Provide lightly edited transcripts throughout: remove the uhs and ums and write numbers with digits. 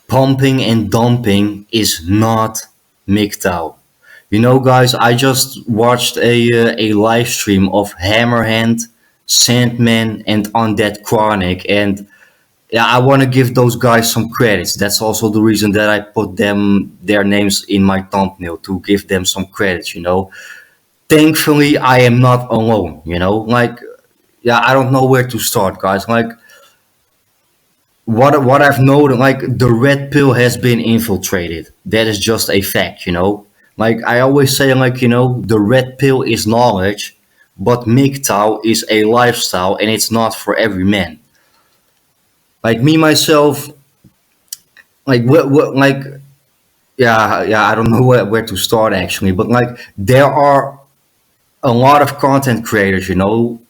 Pumping and dumping is not MGTOW. You know, guys, I just watched a live stream of Hammerhand, Sandman, and Undead Chronic, and yeah, I want to give those guys some credits. That's also the reason that I put their names in my thumbnail to give them some credits. Thankfully, I am not alone. Yeah, I don't know where to start, guys. Like what I've noted, like the red pill has been infiltrated. That is just a fact. Like I always say, like the red pill is knowledge, but MGTOW is a lifestyle, and it's not for every man. Like me myself, like yeah, I don't know where to start actually, but like there are a lot of content creators,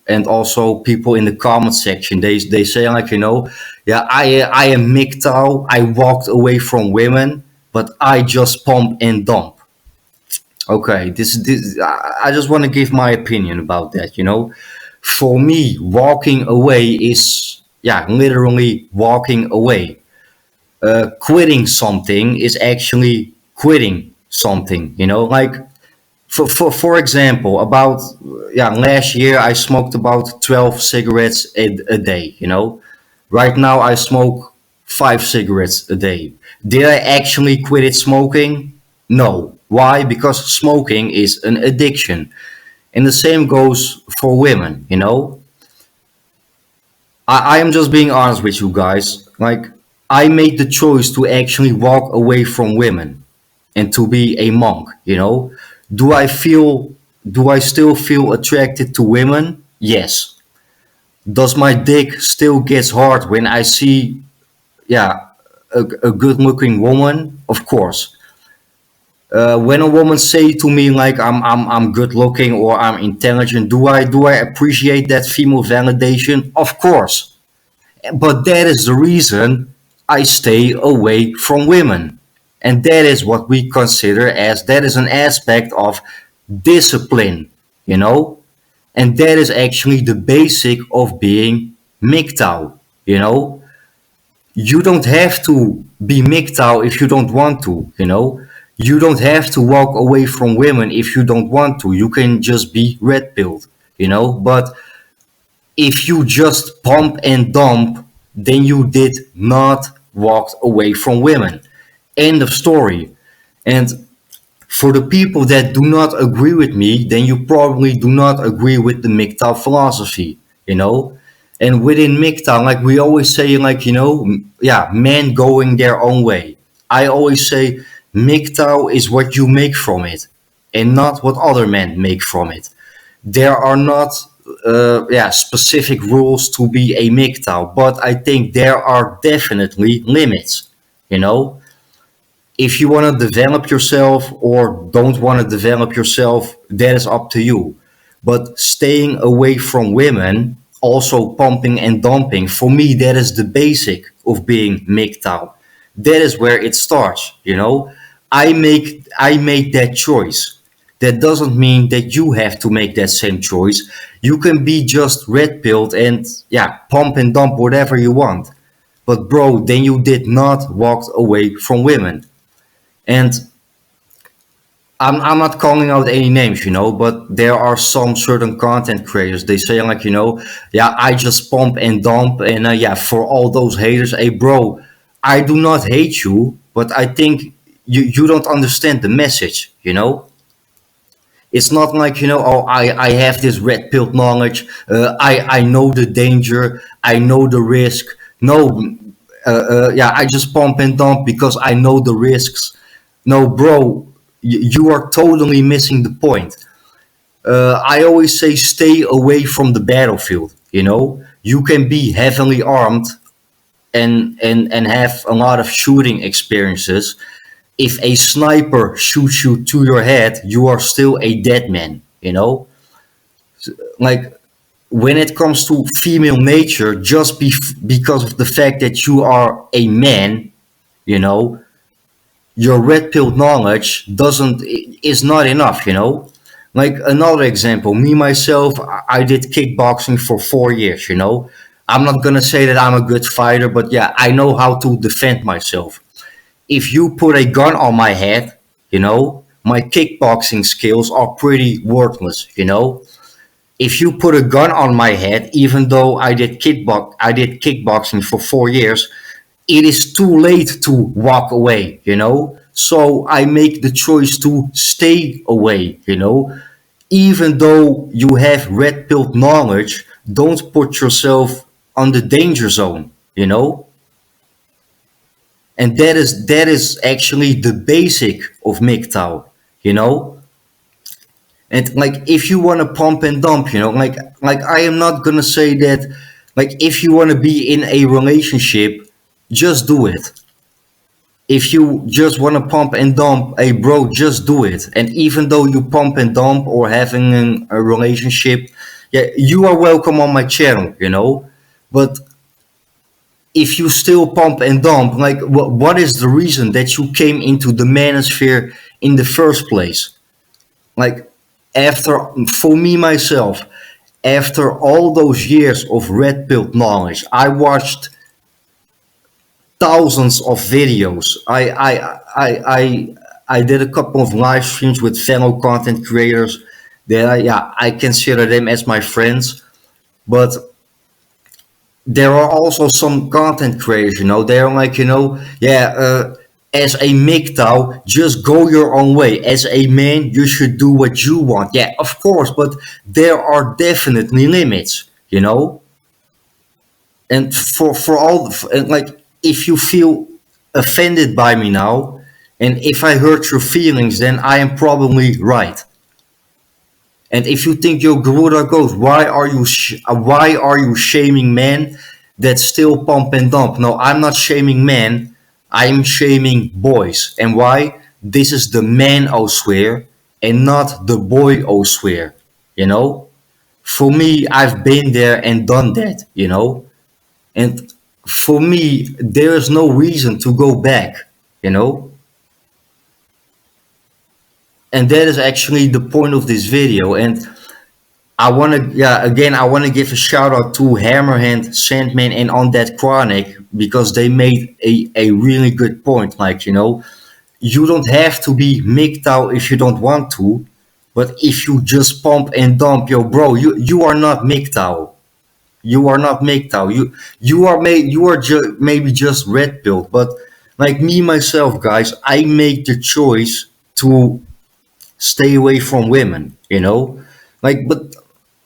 and also people in the comment section. They say like, yeah, I am MGTOW. I walked away from women, but I just pump and dump. Okay, this I just want to give my opinion about that. For me, walking away is, yeah, literally walking away. Quitting something is actually quitting something. Like for example, about, yeah, last year I smoked about 12 cigarettes a day. Right now I smoke 5 cigarettes a day. Did I actually quit it smoking? No. Why? Because smoking is an addiction, and the same goes for women. I am just being honest with you guys. Like, I made the choice to actually walk away from women and to be a monk. Do I feel, do I still feel attracted to women? Yes. Does my dick still gets hard when I see, yeah, a good looking woman? Of course. When a woman say to me like I'm good looking or I'm intelligent, do I appreciate that female validation? Of course. But that is the reason I stay away from women. And that is what we consider as, that is an aspect of discipline, you know? And that is actually the basic of being MGTOW, you know? You don't have to be MGTOW if you don't want to. You don't have to walk away from women if you don't want to. You can just be red pilled. But if you just pump and dump, then you did not walk away from women. End of story. And for the people that do not agree with me, then you probably do not agree with the MGTOW philosophy, you know? And within MGTOW, like we always say, like, yeah, men going their own way. I always say MGTOW is what you make from it and not what other men make from it. There are not, yeah, specific rules to be a MGTOW, but I think there are definitely limits, you know? If you want to develop yourself or don't want to develop yourself, that is up to you. But staying away from women, also pumping and dumping, for me, that is the basic of being MGTOW. That is where it starts. I made that choice. That doesn't mean that you have to make that same choice. You can be just red pilled and, yeah, pump and dump whatever you want. But bro, then you did not walk away from women. And I'm not calling out any names, but there are some certain content creators. They say like, yeah, I just pump and dump, and yeah, for all those haters, hey, bro, I do not hate you, but I think you don't understand the message. It's not like, oh, I have this red pill knowledge. I know the danger. I know the risk. No, yeah, I just pump and dump because I know the risks. No, bro, you are totally missing the point. I always say stay away from the battlefield. You can be heavily armed and have a lot of shooting experiences. If a sniper shoots you to your head, you are still a dead man. Like when it comes to female nature, just because of the fact that you are a man, you know, your red pill knowledge doesn't is not enough. Like another example, me myself, I did kickboxing for 4 years. I'm not gonna say that I'm a good fighter, but yeah, I know how to defend myself. if you put a gun on my head, my kickboxing skills are pretty worthless. If you put a gun on my head, even though I did kickboxing for 4 years, it is too late to walk away. So I make the choice to stay away. Even though you have red pill knowledge, don't put yourself on the danger zone. And that is actually the basic of MGTOW. You know, and like if you want to pump and dump, like I am not gonna say that. Like if you want to be in a relationship, just do it. If you just want to pump and dump, hey bro, just do it. And even though you pump and dump or having a relationship, yeah, you are welcome on my channel. But if you still pump and dump, like what is the reason that you came into the manosphere in the first place? Like after, for me myself, after all those years of red pill knowledge, I watched thousands of videos. I did a couple of live streams with fellow content creators that I consider them as my friends. But there are also some content creators, they're like, as a MGTOW, just go your own way. As a man, you should do what you want. Yeah, of course, but there are definitely limits, And for all, and like, if you feel offended by me now, and if I hurt your feelings, then I am probably right. And if you think your Garuda goes, why are you shaming men that still pump and dump? No, I'm not shaming men. I'm shaming boys. And why? This is the man swear and not the boy swear. For me, I've been there and done that. And for me, there is no reason to go back. You know. And that is actually the point of this video. And I want to, again, I want to give a shout out to Hammerhand, Sandman, and On That Chronic, because they made a really good point. Like, you don't have to be MGTOW if you don't want to, but if you just pump and dump, yo, bro, you are not MGTOW. You are not MGTOW. You are maybe just red pilled. But like me myself, guys, I made the choice to stay away from women. Like, but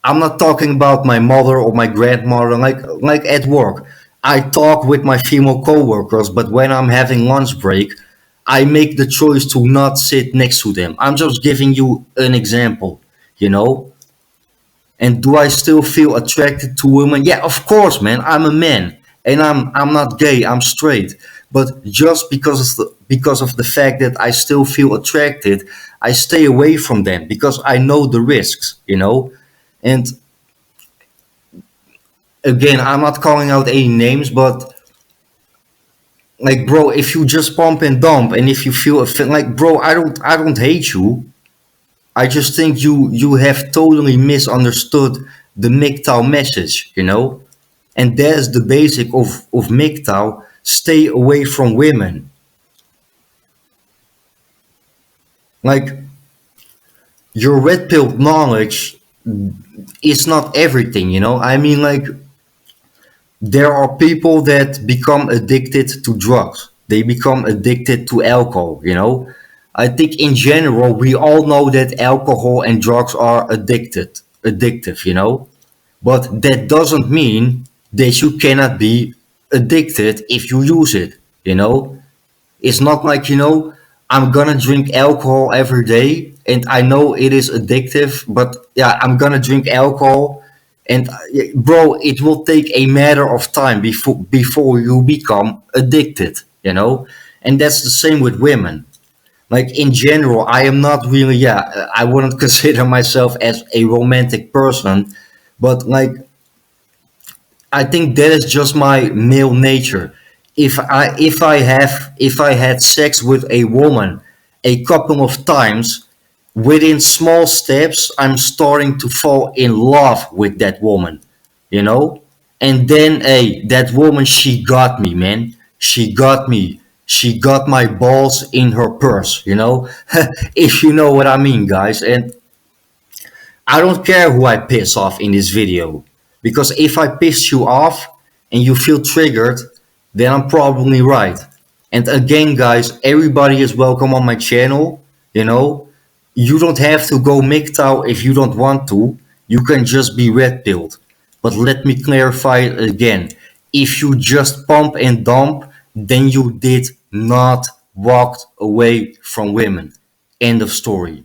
I'm not talking about my mother or my grandmother. Like at work, I talk with my female coworkers, but when I'm having lunch break, I make the choice to not sit next to them. I'm just giving you an example, you know. And do I still feel attracted to women? Yeah, of course, man. I'm a man, and I'm not gay. I'm straight. But just because of the fact that I still feel attracted, I stay away from them because I know the risks. And again, I'm not calling out any names, but like, bro, if you just pump and dump, and if you feel like, bro, I don't hate you. I just think you have totally misunderstood the MGTOW message. And that's the basic of MGTOW. Stay away from women. Like, your red pill knowledge is not everything. I mean, like, there are people that become addicted to drugs. They become addicted to alcohol. I think in general, we all know that alcohol and drugs are addictive. But that doesn't mean that you cannot be addicted if you use it. It's not like, I'm gonna drink alcohol every day and I know it is addictive, but yeah, I'm gonna drink alcohol and bro, it will take a matter of time before you become addicted. And that's the same with women. Like in general, I am not really, I wouldn't consider myself as a romantic person, but like I think that is just my male nature. If I had sex with a woman a couple of times, within small steps, I'm starting to fall in love with that woman, you know? And then, hey, that woman, she got me, man. She got me. She got my balls in her purse, you know? If you know what I mean, guys. And I don't care who I piss off in this video. Because if I pissed you off and you feel triggered, then I'm probably right. And again, guys, everybody is welcome on my channel, you know? You don't have to go MGTOW if you don't want to. You can just be red pilled. But let me clarify it again. If you just pump and dump, then you did not walk away from women. End of story.